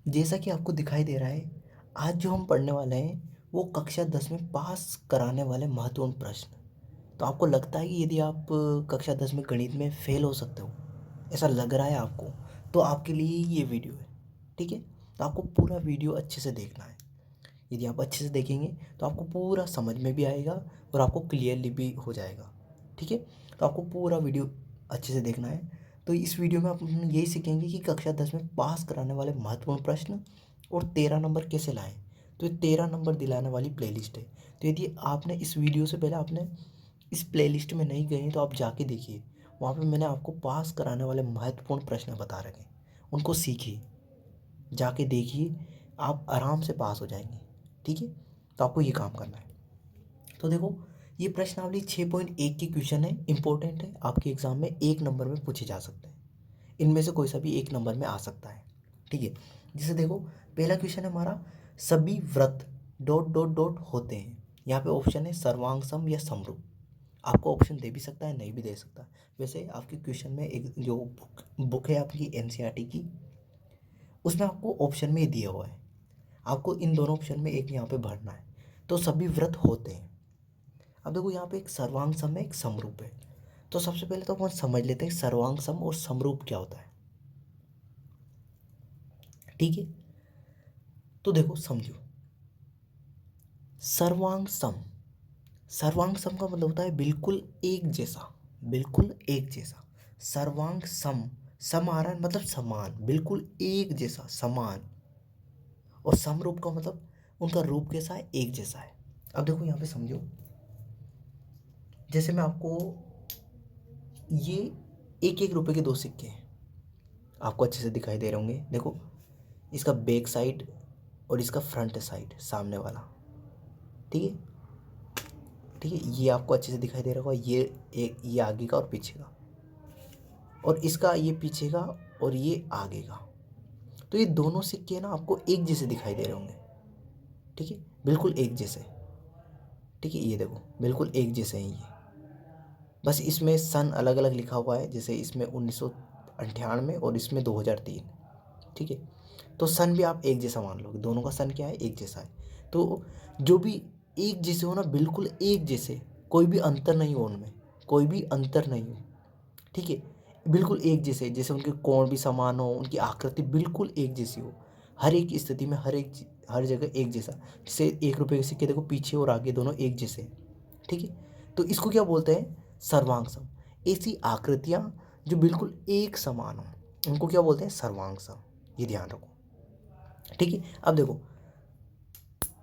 जैसा कि आपको दिखाई दे रहा है, आज जो हम पढ़ने वाले हैं वो कक्षा 10 में पास कराने वाले महत्वपूर्ण प्रश्न। तो आपको लगता है कि यदि आप कक्षा 10 में गणित में फेल हो सकते हो, ऐसा लग रहा है आपको, तो आपके लिए ये वीडियो है। ठीक है, तो आपको पूरा वीडियो अच्छे से देखना है। यदि आप अच्छे से देखेंगे तो आपको पूरा समझ में भी आएगा और आपको क्लियरली भी हो जाएगा। ठीक है, तो आपको पूरा वीडियो अच्छे से देखना है। तो इस वीडियो में आप यही सीखेंगे कि कक्षा 10 में पास कराने वाले महत्वपूर्ण प्रश्न और 13 नंबर कैसे लाएं। तो ये 13 नंबर दिलाने वाली प्लेलिस्ट है। तो यदि आपने इस वीडियो से पहले आपने इस प्लेलिस्ट में नहीं गए तो आप जाके देखिए, वहाँ पे मैंने आपको पास कराने वाले महत्वपूर्ण प्रश्न बता रखे हैं, उनको सीखिए, जाके देखिए, आप आराम से पास हो जाएंगे। ठीक है, तो आपको ये काम करना है। तो देखो, ये प्रश्नावली 6.1 की क्वेश्चन है, इंपॉर्टेंट है, आपके एग्जाम में 1 नंबर में पूछे जा सकते हैं। इनमें से कोई सा भी 1 नंबर में आ सकता है। ठीक है, जैसे देखो, पहला क्वेश्चन है हमारा, सभी व्रत डॉट डॉट डॉट होते हैं। यहाँ पे ऑप्शन है सर्वांग सम या समरूप। आपको ऑप्शन दे भी सकता है, नहीं भी दे सकता। वैसे आपके क्वेश्चन में एक जो बुक है आपकी एनसीईआरटी की, उसमें आपको ऑप्शन में ही दिया हुआ है, आपको इन दोनों ऑप्शन में एक यहाँ पे भरना है। तो सभी व्रत होते हैं। अब देखो, यहाँ पे एक सर्वांग सम है, एक समरूप है। तो सबसे पहले तो अपन समझ लेते हैं सर्वांग सम और समरूप क्या होता है। ठीक है, तो देखो समझो, सर्वांग सम, सर्वांग सम का मतलब होता है बिल्कुल एक जैसा, बिल्कुल एक जैसा। सर्वांग सम, सम आ रहा है मतलब समान, बिल्कुल एक जैसा, समान। और समरूप का मतलब उनका रूप कैसा है, एक जैसा है। अब देखो यहाँ पे समझो, जैसे मैं आपको, ये एक एक रुपए के दो सिक्के हैं, आपको अच्छे से दिखाई दे रहे होंगे। देखो, इसका बैक साइड और इसका फ्रंट साइड, सामने वाला। ठीक है, ठीक है, ये आपको अच्छे से दिखाई दे रहा होगा, ये एक, ये आगे का और पीछे का, और इसका ये पीछे का और ये आगे का। तो ये दोनों सिक्के ना आपको एक जैसे दिखाई दे रहे होंगे। ठीक है, बिल्कुल एक जैसे। ठीक है, ये देखो बिल्कुल एक जैसे हैं ये, बस इसमें सन अलग अलग लिखा हुआ है, जैसे इसमें 1998 और इसमें 2003। ठीक है, तो सन भी आप एक जैसा मान लो, दोनों का सन क्या है, एक जैसा है। तो जो भी एक जैसे हो ना, बिल्कुल एक जैसे, कोई भी अंतर नहीं हो उनमें, कोई भी अंतर नहीं हो। ठीक है, बिल्कुल एक जैसे, जैसे उनके कोण भी समान हो, उनकी आकृति बिल्कुल एक जैसी हो, हर एक स्थिति में, हर जगह एक जैसा। जैसे 1 रुपये के सिक्के देखो, पीछे और आगे दोनों एक जैसे हैं। ठीक है, तो इसको क्या बोलते हैं, सर्वांग सम। ऐसी आकृतियाँ जो बिल्कुल एक समान हो, उनको क्या बोलते हैं, सर्वांग सम। ये ध्यान रखो। ठीक है, अब देखो,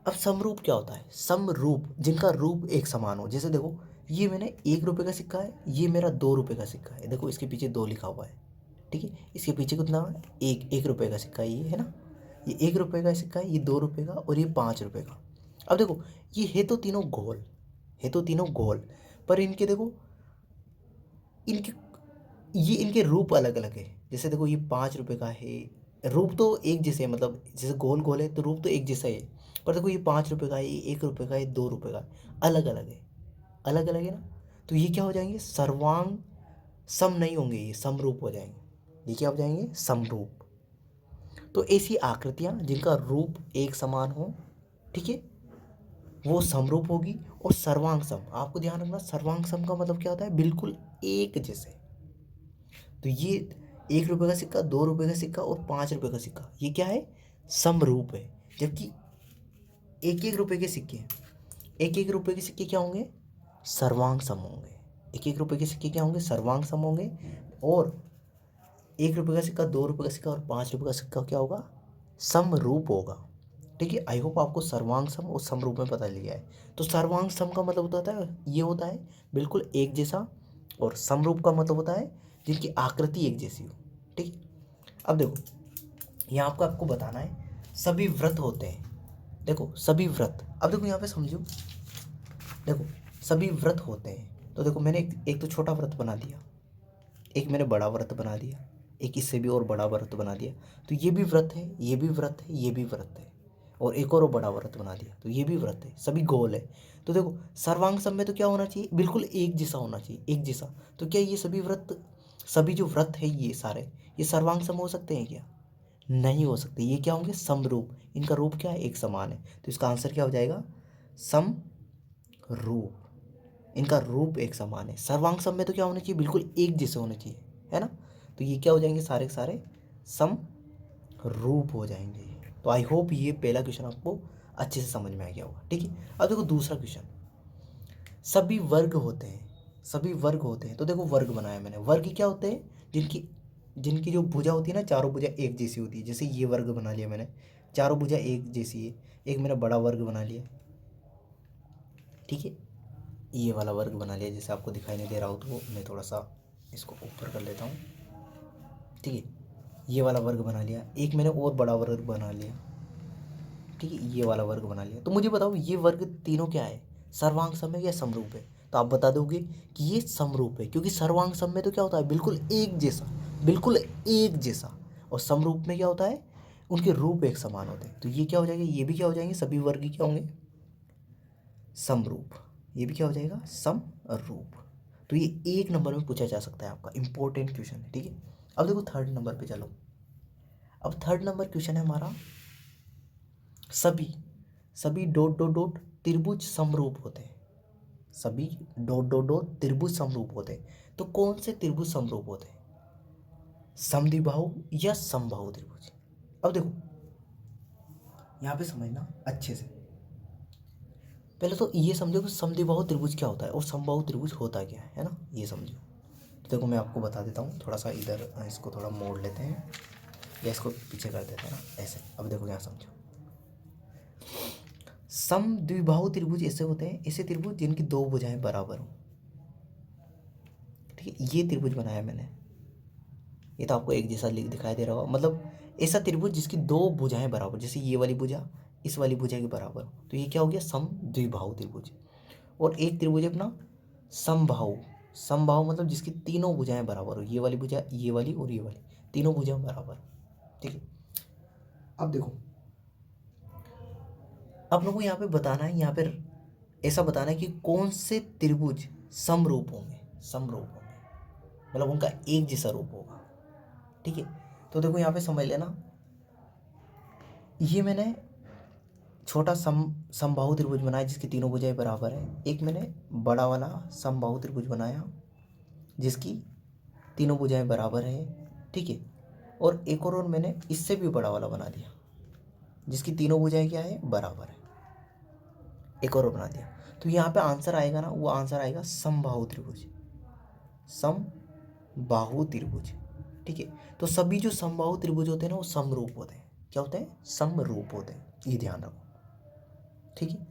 अब समरूप क्या होता है, समरूप जिनका रूप एक समान हो। जैसे देखो, ये मैंने 1 रुपये का सिक्का है, ये मेरा 2 रुपये का सिक्का है। देखो, इसके पीछे 2 लिखा हुआ है। ठीक है, इसके पीछे कितना है, एक, 1 रुपये का सिक्का ये है ना, ये 1 रुपये का सिक्का है, ये 2 रुपये का और ये 5 रुपये का। अब देखो, ये है तो तीनों गोल, है तो तीनों गोल, पर इनके देखो, इनके, ये इनके रूप अलग अलग है। जैसे देखो, ये 5 रुपये का है, रूप तो एक जैसे है, मतलब जैसे गोल गोल है तो रूप तो एक जैसा ही है। पर देखो, ये 5 रुपये का है, ये 1 रुपये का है, 2 रुपये का है, अलग अलग है, अलग अलग है ना। तो ये क्या हो जाएंगे, सर्वांग सम नहीं होंगे, ये समरूप हो जाएंगे। ये क्या हो जाएंगे, समरूप। तो ऐसी आकृतियाँ जिनका रूप एक समान हो, ठीक है, वो समरूप होगी। और सर्वांग सम, आपको ध्यान रखना, सर्वांग सम का मतलब क्या होता है, बिल्कुल एक जैसे। तो ये 1 रुपये का सिक्का, 2 रुपये का सिक्का और 5 रुपये का सिक्का, ये क्या है, समरूप है। जबकि 1 1 रुपये के सिक्के, 1 1 रुपये के सिक्के क्या होंगे, सर्वांग सम होंगे। 1 1 रुपये के सिक्के क्या होंगे, सर्वांग सम होंगे। और 1 रुपये का सिक्का, 2 रुपये का सिक्का और 5 रुपये का सिक्का क्या होगा, समरूप होगा। ठीक है, आई होप आपको सर्वांग सम और समरूप में पता लिया है। तो सर्वांग सम का मतलब होता है, ये होता है बिल्कुल एक जैसा, और समरूप का मतलब होता है जिनकी आकृति एक जैसी हो। ठीक है, अब देखो, यहाँ आपको बताना है, सभी व्रत होते हैं। देखो, सभी व्रत, अब देखो यहाँ पे समझो, देखो, सभी व्रत होते हैं। तो देखो, मैंने एक तो छोटा व्रत बना दिया, एक मैंने बड़ा व्रत बना दिया, एक इससे भी और बड़ा व्रत बना दिया। तो ये भी व्रत है, ये भी व्रत है, ये भी व्रत है, और एक और बड़ा व्रत बना दिया, तो ये भी व्रत है, सभी गोल है। तो देखो, सर्वांग सम में तो क्या होना चाहिए, बिल्कुल एक जैसा होना चाहिए, एक जैसा। तो क्या ये सभी व्रत, सभी जो व्रत है ये सारे, ये सर्वांग सम हो सकते हैं क्या, नहीं हो सकते। ये क्या होंगे? समरूप। इनका रूप क्या है? एक समान है, तो इसका आंसर क्या हो जाएगा? समरूप। इनका रूप एक समान है। सर्वांग सम में तो क्या होना चाहिए? बिल्कुल एक जैसे होने चाहिए, है ना। तो ये क्या हो जाएंगे? सारे के सारे समरूप हो जाएंगे। तो आई होप ये पहला क्वेश्चन आपको अच्छे से समझ में आ गया होगा। ठीक है, अब देखो दूसरा क्वेश्चन। सभी वर्ग होते हैं, सभी वर्ग होते हैं। तो देखो वर्ग बनाया मैंने। वर्ग क्या होते हैं? जिनकी जिनकी जो भुजा होती है ना, चारों भुजा एक जैसी होती है। जैसे ये वर्ग बना लिया मैंने, चारों भुजा एक जैसी है। एक मैंने बड़ा वर्ग बना लिया, ठीक है। ये वाला वर्ग बना लिया, जैसे आपको दिखाई नहीं दे रहा हो तो मैं थोड़ा सा इसको ऊपर कर लेता हूँ, ठीक है। ये वाला वर्ग बना लिया। एक मैंने और बड़ा वर्ग बना लिया, ठीक है। ये वाला वर्ग बना लिया। तो मुझे बताओ ये वर्ग तीनों क्या है? सर्वांग सम है या समरूप है? तो आप बता दोगे कि ये समरूप है, क्योंकि सर्वांग सम में तो क्या होता है? बिल्कुल एक जैसा, बिल्कुल एक जैसा। और समरूप में क्या होता है? उनके रूप एक समान होते हैं। तो ये क्या हो जाएगा? ये भी क्या हो जाएंगे? सभी वर्ग क्या होंगे? समरूप। ये भी क्या हो जाएगा? समरूप। तो ये एक नंबर में पूछा जा सकता है, आपका इंपॉर्टेंट क्वेश्चन है, ठीक है। अब देखो थर्ड नंबर पे चलो। अब थर्ड नंबर क्वेश्चन है हमारा, सभी सभी डॉट डॉट डॉट त्रिभुज समरूप होते हैं। सभी डॉट डॉट डॉट त्रिभुज समरूप होते हैं। तो कौन से त्रिभुज समरूप होते हैं? समद्विबाहु या समबाहु त्रिभुज? अब देखो यहाँ पे समझना अच्छे से। पहले तो ये समझो कि समद्विबाहु त्रिभुज क्या होता है और समबाहु त्रिभुज होता क्या है ना, ये समझो। तो देखो मैं आपको बता देता हूँ। थोड़ा सा इधर इसको थोड़ा मोड़ लेते हैं, या इसको पीछे कर देते हैं ना, ऐसे। अब देखो यहाँ समझो। समद्विबाहु त्रिभुज ऐसे होते हैं, ऐसे त्रिभुज जिनकी दो भुजाएं बराबर हो, ठीक है। ये त्रिभुज बनाया मैंने, ये तो आपको एक जैसा दिखाई दे रहा होगा। मतलब ऐसा त्रिभुज जिसकी दो भुजाएं बराबर, जैसे ये वाली भुजा इस वाली भुजा के बराबर हो, तो ये क्या हो गया? समद्विबाहु त्रिभुज। और एक त्रिभुज है अपना समबाहु। समबाहु मतलब जिसकी तीनों भुजाएं बराबर हो, ये वाली भुजा, ये वाली और ये वाली, तीनों भुजाएं बराबर, ठीक है। अब देखो आप लोगों को यहाँ पे बताना है, यहाँ पे ऐसा बताना है कि कौन से त्रिभुज समरूप होंगे। समरूप होंगे मतलब उनका एक जैसा रूप होगा, ठीक है। तो देखो यहाँ पे समझ लेना, ये मैंने छोटा समबाहु त्रिभुज बनाया जिसकी तीनों भुजाएं बराबर है। एक मैंने बड़ा वाला समबाहु त्रिभुज बनाया जिसकी तीनों भुजाएं बराबर है, ठीक है। और एक और मैंने इससे भी बड़ा वाला बना दिया जिसकी तीनों भुजाएं क्या है? बराबर है। एक और बना दिया। तो यहाँ पे आंसर आएगा ना, वो आंसर आएगा समबाहु त्रिभुज। समबाहु त्रिभुज, ठीक है। तो सभी जो समबाहु त्रिभुज होते हैं ना, वो समरूप होते हैं। क्या होते हैं? समरूप होते हैं, ये ध्यान रखो, ठीक है।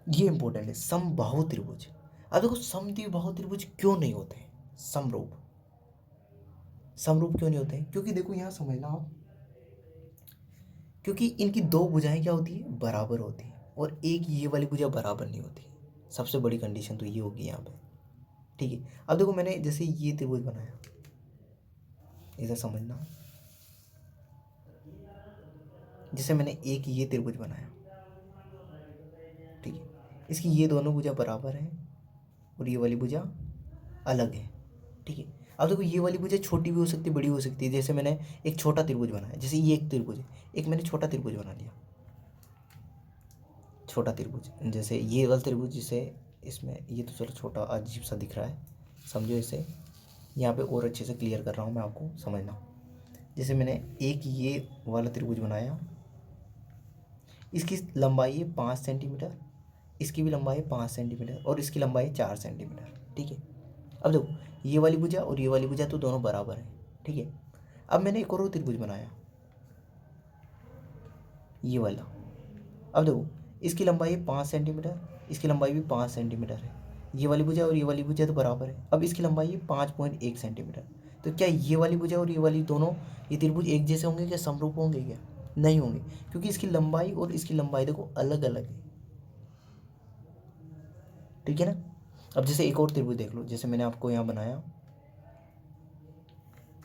ये इंपॉर्टेंट है, समबाहु त्रिभुज। अब देखो समद्विबाहु त्रिभुज क्यों नहीं होते हैं समरूप? समरूप क्यों नहीं होते हैं? क्योंकि देखो यहाँ समझना आप, क्योंकि इनकी दो भुजाएं क्या होती है? बराबर होती है। और एक ये वाली भुजा बराबर नहीं होती। सबसे बड़ी कंडीशन तो ये होगी यहाँ पे, ठीक है। अब देखो मैंने जैसे ये त्रिभुज बनाया, इधर समझना। जैसे मैंने एक ये त्रिभुज बनाया, ठीक है। इसकी ये दोनों भुजा बराबर है और ये वाली भुजा अलग है, ठीक है। अब देखो ये वाली भुजा छोटी भी हो सकती है, बड़ी हो सकती है। जैसे मैंने एक छोटा त्रिभुज बनाया, जैसे ये एक त्रिभुज है, एक मैंने छोटा त्रिभुज बना लिया, छोटा त्रिभुज। जैसे ये वाला त्रिभुज, जिसे इसमें ये तो चलो छोटा अजीब सा दिख रहा है, समझो इसे। यहाँ पे और अच्छे से क्लियर कर रहा हूँ मैं, आपको समझना। जैसे मैंने एक ये वाला त्रिभुज बनाया, इसकी लंबाई है 5 सेंटीमीटर, इसकी भी लंबाई है 5 सेंटीमीटर, और इसकी लंबाई है 4 सेंटीमीटर, ठीक है। अब देखो ये वाली भुजा और ये वाली भुजा तो दोनों बराबर है, ठीक है। अब मैंने एक और त्रिभुज बनाया, ये वाला। अब देखो इसकी लंबाई है 5 सेंटीमीटर, इसकी लंबाई भी 5 सेंटीमीटर है। ये वाली भुजा और ये वाली भुजा तो बराबर है। अब इसकी लंबाई है 5.1 सेंटीमीटर। तो क्या ये वाली भुजा और ये वाली दोनों, ये त्रिभुज एक जैसे होंगे क्या? समरूप होंगे क्या? नहीं होंगे, क्योंकि इसकी लंबाई और इसकी लंबाई देखो अलग अलग है, ठीक है ना। अब जैसे एक और त्रिभुज देख लो, जैसे मैंने आपको यहाँ बनाया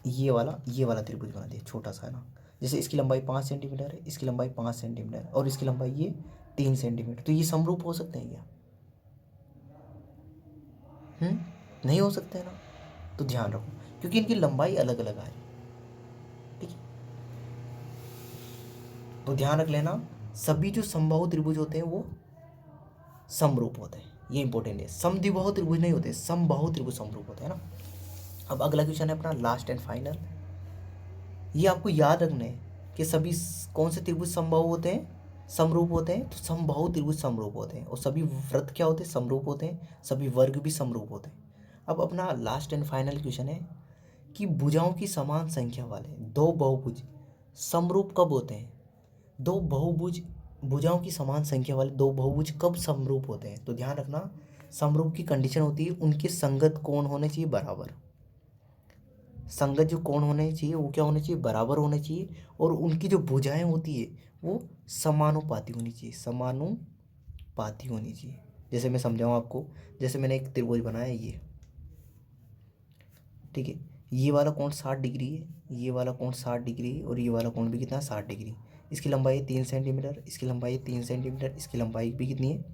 ये वाला त्रिभुज बना दिया, छोटा सा है ना। जैसे इसकी लंबाई 5 सेंटीमीटर है, इसकी लंबाई 5 सेंटीमीटर और इसकी लंबाई ये 3 सेंटीमीटर। तो ये समरूप हो सकते हैं क्या? नहीं हो सकते हैं ना। तो ध्यान रखो, क्योंकि इनकी लंबाई अलग अलग आ रही है, ठीक है। तो ध्यान रख लेना, सभी जो समबाहु त्रिभुज होते हैं वो समरूप होते हैं, ये इंपॉर्टेंट है। समद्विबाहु त्रिभुज नहीं होते, समबाहु त्रिभुज समरूप होते हैं ना। अब अगला क्वेश्चन है अपना लास्ट एंड फाइनल। ये आपको याद रखना है कि सभी कौन से त्रिभुज समबाहु होते हैं, समरूप होते हैं। तो समबाहु त्रिभुज समरूप होते हैं, और सभी वृत्त क्या होते हैं, समरूप होते हैं। सभी वर्ग भी समरूप होते हैं। अब अपना लास्ट एंड फाइनल क्वेश्चन है कि भुजाओं की समान संख्या वाले दो बहुभुज समरूप कब होते हैं। दो बहुभुज, भुजाओं की समान संख्या वाले दो बहुभुज कब समरूप होते हैं। तो ध्यान रखना, समरूप की कंडीशन होती है उनके संगत कोण होने चाहिए बराबर। संगत जो कोण होने चाहिए वो क्या होने चाहिए, बराबर होने चाहिए। और उनकी जो भुजाएं होती है वो समानुपाती होनी चाहिए, समानुपाती होनी चाहिए। जैसे मैं समझाऊँ आपको, जैसे मैंने एक त्रिभुज बनाया ये, ठीक है। ये वाला कोण 60 डिग्री है, ये वाला कोण 60 डिग्री है, और ये वाला कोण भी कितना है, 60 डिग्री। इसकी लंबाई है 3 सेंटीमीटर, इसकी लंबाई है 3 सेंटीमीटर, इसकी लंबाई भी कितनी है,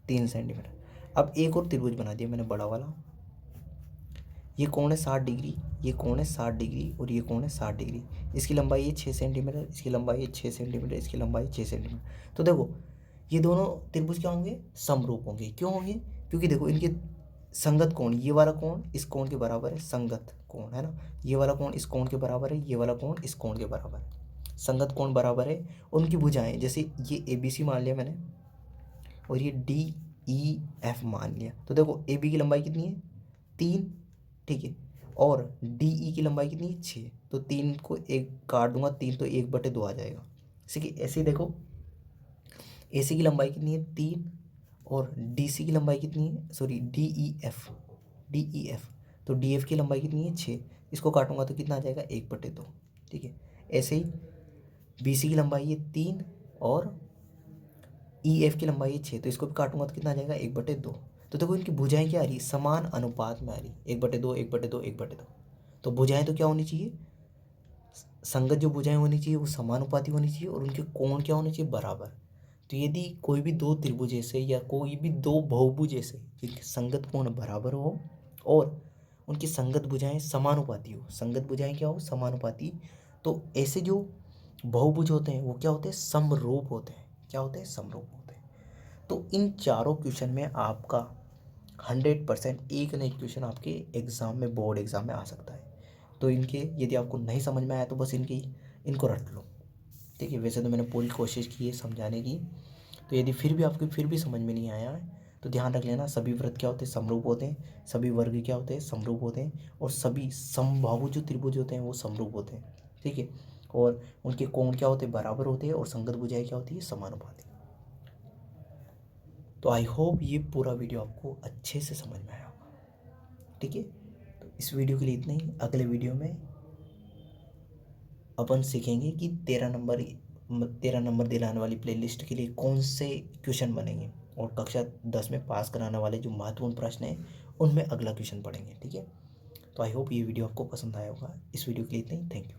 3 सेंटीमीटर। अब एक और त्रिभुज बना दिया मैंने बड़ा वाला। ये कोण है 60 डिग्री, ये कोण है 60 डिग्री, और ये कोण है 60 डिग्री। इसकी लंबाई है 6 सेंटीमीटर, इसकी लंबाई है 6 सेंटीमीटर, इसकी लंबाई 6 सेंटीमीटर। तो देखो ये दोनों त्रिभुज क्या होंगे, समरूप होंगे। क्यों होंगे, क्योंकि देखो इनके संगत कोण, ये वाला कोण इस कोण के बराबर है, संगत कोण है ना। ये वाला कोण इस कोण के बराबर है, ये वाला कोण इस कोण के बराबर है। संगत कोण बराबर है। उनकी भुजाएं, जैसे ये ABC मान लिया मैंने, और ये DEF मान लिया। तो देखो AB की लंबाई कितनी है, 3, ठीक है। और DE की लंबाई कितनी है, 6। तो 3 को एक काट दूंगा, 3 तो 1/2 आ जाएगा। जैसे कि ऐसे ही देखो AC की लंबाई कितनी है, 3, और DC की लंबाई कितनी है, सॉरी DEF, तो DF की लंबाई कितनी है, 6। इसको काटूंगा तो कितना आ जाएगा, 1/2, ठीक है। ऐसे ही BC की लंबाई है 3, और EF की लंबाई है 6, तो इसको भी काटूंगा तो कितना आ जाएगा, 1/2। तो देखो इनकी भुजाएं क्या आ रही, समान अनुपात में आ रही, 1/2 1/2 1/2। तो भुजाएं तो क्या होनी चाहिए, संगत जो भुजाएं होनी चाहिए वो समानुपाती होनी चाहिए, और उनके कोण क्या होने चाहिए, बराबर। तो यदि कोई भी दो त्रिभुज ऐसे या कोई भी दो बहुभुज ऐसे जिनके संगत कोण बराबर हो और उनकी संगत भुजाएं समानुपाती हो, संगत भुजाएं क्या हो, समानुपाती, तो ऐसे जो बहुभुज होते हैं वो क्या होते हैं, समरूप होते हैं। क्या होते हैं, समरूप होते हैं। तो इन चारों क्वेश्चन में आपका 100% एक ना एक क्वेश्चन आपके एग्जाम में, बोर्ड एग्जाम में आ सकता है। तो इनके यदि आपको नहीं समझ में आया तो बस इनको रट लो, ठीक है। वैसे तो मैंने पूरी कोशिश की है समझाने की। तो यदि फिर भी समझ में नहीं आया है तो ध्यान रख लेना, सभी वृत्त क्या होते हैं, समरूप होते हैं। सभी वर्ग क्या होते हैं, समरूप होते हैं। और सभी समबाहु जो त्रिभुज होते हैं वो समरूप होते हैं, ठीक है। और उनके कोण क्या होते हैं, बराबर होते हैं। और संगत भुजाएं क्या होती है, समानुपाती। तो आई होप ये पूरा वीडियो आपको अच्छे से समझ में आया होगा, ठीक है। तो इस वीडियो के लिए इतना ही। अगले वीडियो में अपन सीखेंगे कि 13 नंबर दिलाने वाली प्लेलिस्ट के लिए कौन से क्वेश्चन बनेंगे, और कक्षा 10 में पास कराने वाले जो महत्वपूर्ण प्रश्न हैं उनमें अगला क्वेश्चन पढ़ेंगे, ठीक है। तो आई होप ये वीडियो आपको पसंद आया होगा। इस वीडियो के लिए इतना ही, थैंक यू।